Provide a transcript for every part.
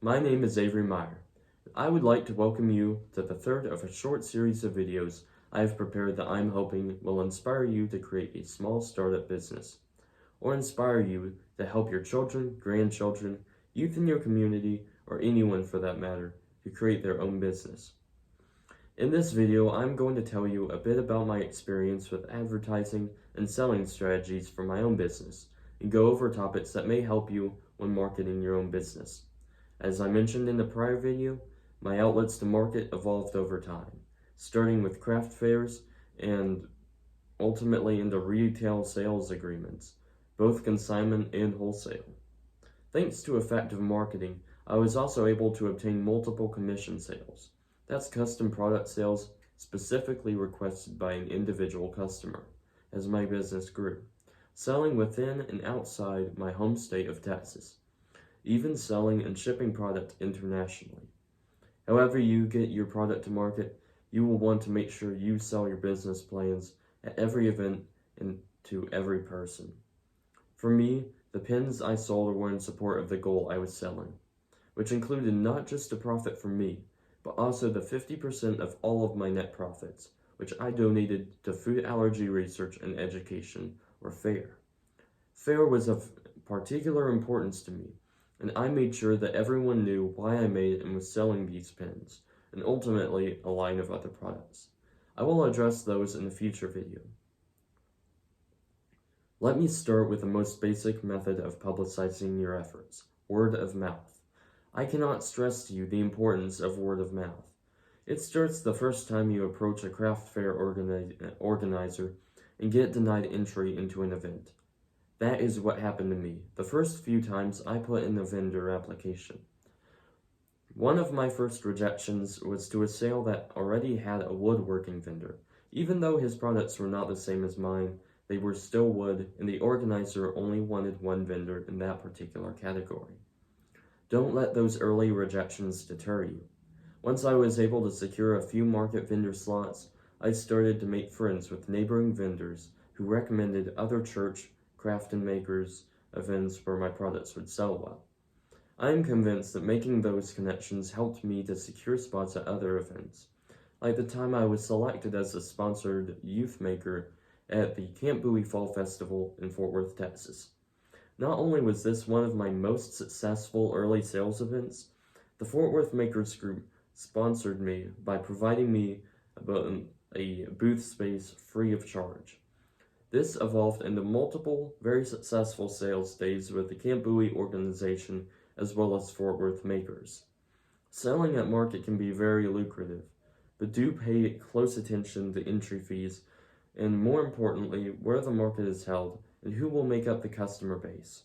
My name is Avery Meyer. I would like to welcome you to the third of a short series of videos I have prepared that I'm hoping will inspire you to create a small startup business, or inspire you to help your children, grandchildren, youth in your community, or anyone for that matter, to create their own business. In this video, I'm going to tell you a bit about my experience with advertising and selling strategies for my own business, and go over topics that may help you when marketing your own business. As I mentioned in the prior video, my outlets to market evolved over time, starting with craft fairs and ultimately into retail sales agreements, both consignment and wholesale. Thanks to effective marketing, I was also able to obtain multiple commission sales. That's custom product sales specifically requested by an individual customer, as my business grew, selling within and outside my home state of Texas, even selling and shipping product internationally. However you get your product to market, you will want to make sure you sell your business plans at every event and to every person. For me, the pins I sold were in support of the goal I was selling, which included not just a profit for me, but also the 50% of all of my net profits, which I donated to food allergy research and education, or FAIR. FAIR was of particular importance to me, and I made sure that everyone knew why I made and was selling these pins, and ultimately a line of other products. I will address those in a future video. Let me start with the most basic method of publicizing your efforts, word of mouth. I cannot stress to you the importance of word of mouth. It starts the first time you approach a craft fair organizer and get denied entry into an event. That is what happened to me the first few times I put in a vendor application. One of my first rejections was to a sale that already had a woodworking vendor. Even though his products were not the same as mine, they were still wood, and the organizer only wanted one vendor in that particular category. Don't let those early rejections deter you. Once I was able to secure a few market vendor slots, I started to make friends with neighboring vendors who recommended other church, craft and makers events where my products would sell well. I am convinced that making those connections helped me to secure spots at other events, like the time I was selected as a sponsored youth maker at the Camp Bowie Fall Festival in Fort Worth, Texas. Not only was this one of my most successful early sales events, the Fort Worth Makers Group sponsored me by providing me a booth space free of charge. This evolved into multiple, very successful sales days with the Camp Bowie organization as well as Fort Worth Makers. Selling at market can be very lucrative, but do pay close attention to entry fees and, more importantly, where the market is held and who will make up the customer base.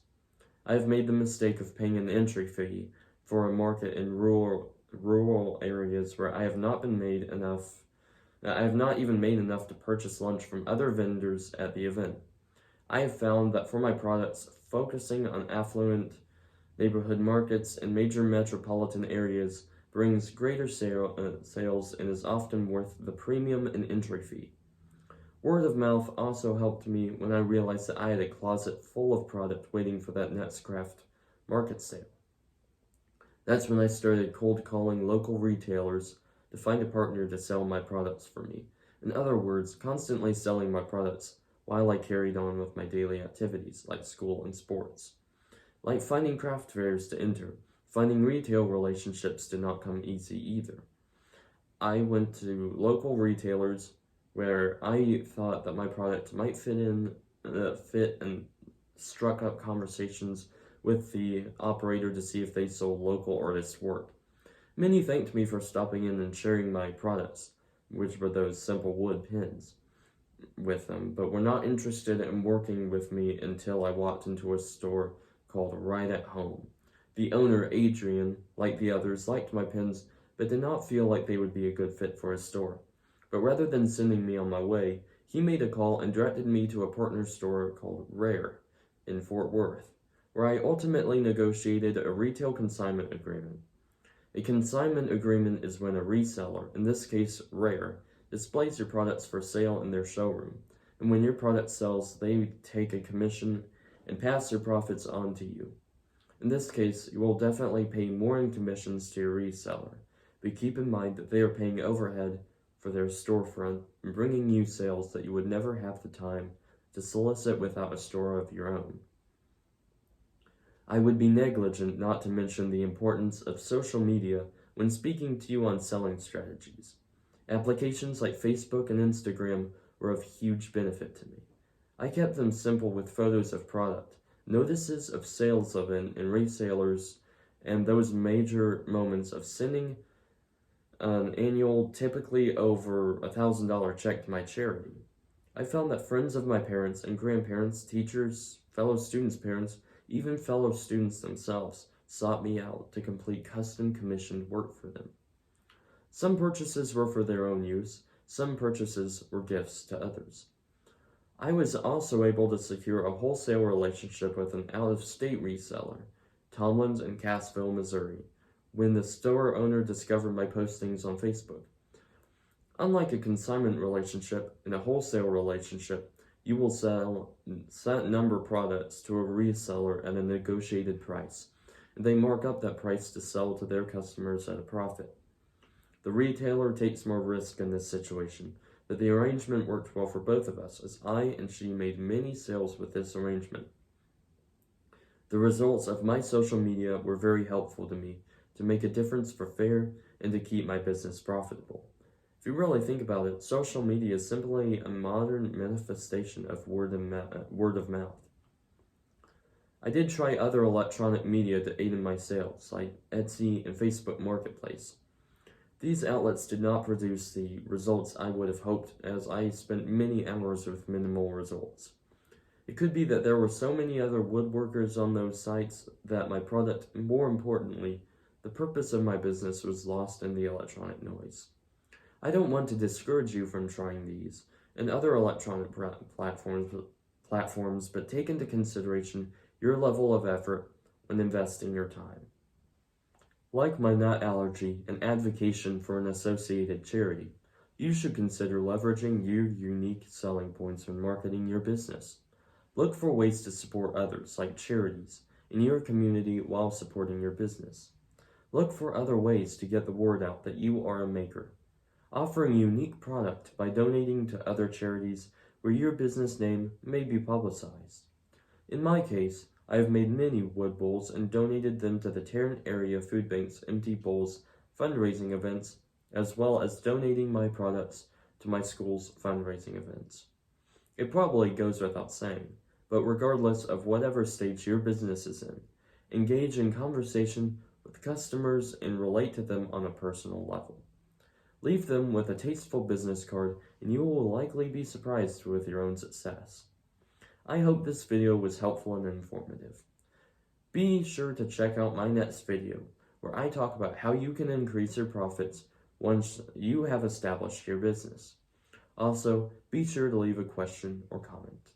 I have made the mistake of paying an entry fee for a market in rural areas where I have not even made enough to purchase lunch from other vendors at the event. I have found that for my products, focusing on affluent neighborhood markets and major metropolitan areas brings greater sales and is often worth the premium and entry fee. Word of mouth also helped me when I realized that I had a closet full of product waiting for that next craft market sale. That's when I started cold calling local retailers to find a partner to sell my products for me. In other words, constantly selling my products while I carried on with my daily activities like school and sports. Like finding craft fairs to enter, finding retail relationships did not come easy either. I went to local retailers where I thought that my product might fit and struck up conversations with the operator to see if they sold local artists' work. Many thanked me for stopping in and sharing my products, which were those simple wood pins, with them, but were not interested in working with me until I walked into a store called Right at Home. The owner, Adrian, like the others, liked my pins, but did not feel like they would be a good fit for his store. But rather than sending me on my way, he made a call and directed me to a partner store called Rare in Fort Worth, where I ultimately negotiated a retail consignment agreement. A consignment agreement is when a reseller, in this case Rare, displays your products for sale in their showroom, and when your product sells, they take a commission and pass their profits on to you. In this case, you will definitely pay more in commissions to your reseller, but keep in mind that they are paying overhead for their storefront and bringing you sales that you would never have the time to solicit without a store of your own. I would be negligent not to mention the importance of social media when speaking to you on selling strategies. Applications like Facebook and Instagram were of huge benefit to me. I kept them simple with photos of product, notices of sales event and resellers, and those major moments of sending an annual, typically over $1,000 check to my charity. I found that friends of my parents and grandparents, teachers, fellow students' parents, even fellow students themselves sought me out to complete custom commissioned work for them. Some purchases were for their own use, some purchases were gifts to others. I was also able to secure a wholesale relationship with an out-of-state reseller, Tomlins in Cassville, Missouri, when the store owner discovered my postings on Facebook. Unlike a consignment relationship, in a wholesale relationship, you will sell set number of products to a reseller at a negotiated price, and they mark up that price to sell to their customers at a profit. The retailer takes more risk in this situation, but the arrangement worked well for both of us, as I and she made many sales with this arrangement. The results of my social media were very helpful to me to make a difference for FAIR and to keep my business profitable. If you really think about it, social media is simply a modern manifestation of word of mouth. I did try other electronic media to aid in my sales, like Etsy and Facebook Marketplace. These outlets did not produce the results I would have hoped, as I spent many hours with minimal results. It could be that there were so many other woodworkers on those sites that my product, more importantly, the purpose of my business, was lost in the electronic noise. I don't want to discourage you from trying these and other electronic platforms, but take into consideration your level of effort when investing your time. Like my nut allergy and advocacy for an associated charity, you should consider leveraging your unique selling points when marketing your business. Look for ways to support others, like charities, in your community while supporting your business. Look for other ways to get the word out that you are a maker. Offering a unique product by donating to other charities where your business name may be publicized. In my case, I have made many wood bowls and donated them to the Tarrant Area Food Bank's Empty Bowls fundraising events, as well as donating my products to my school's fundraising events. It probably goes without saying, but regardless of whatever stage your business is in, engage in conversation with customers and relate to them on a personal level. Leave them with a tasteful business card, and you will likely be surprised with your own success. I hope this video was helpful and informative. Be sure to check out my next video, where I talk about how you can increase your profits once you have established your business. Also, be sure to leave a question or comment.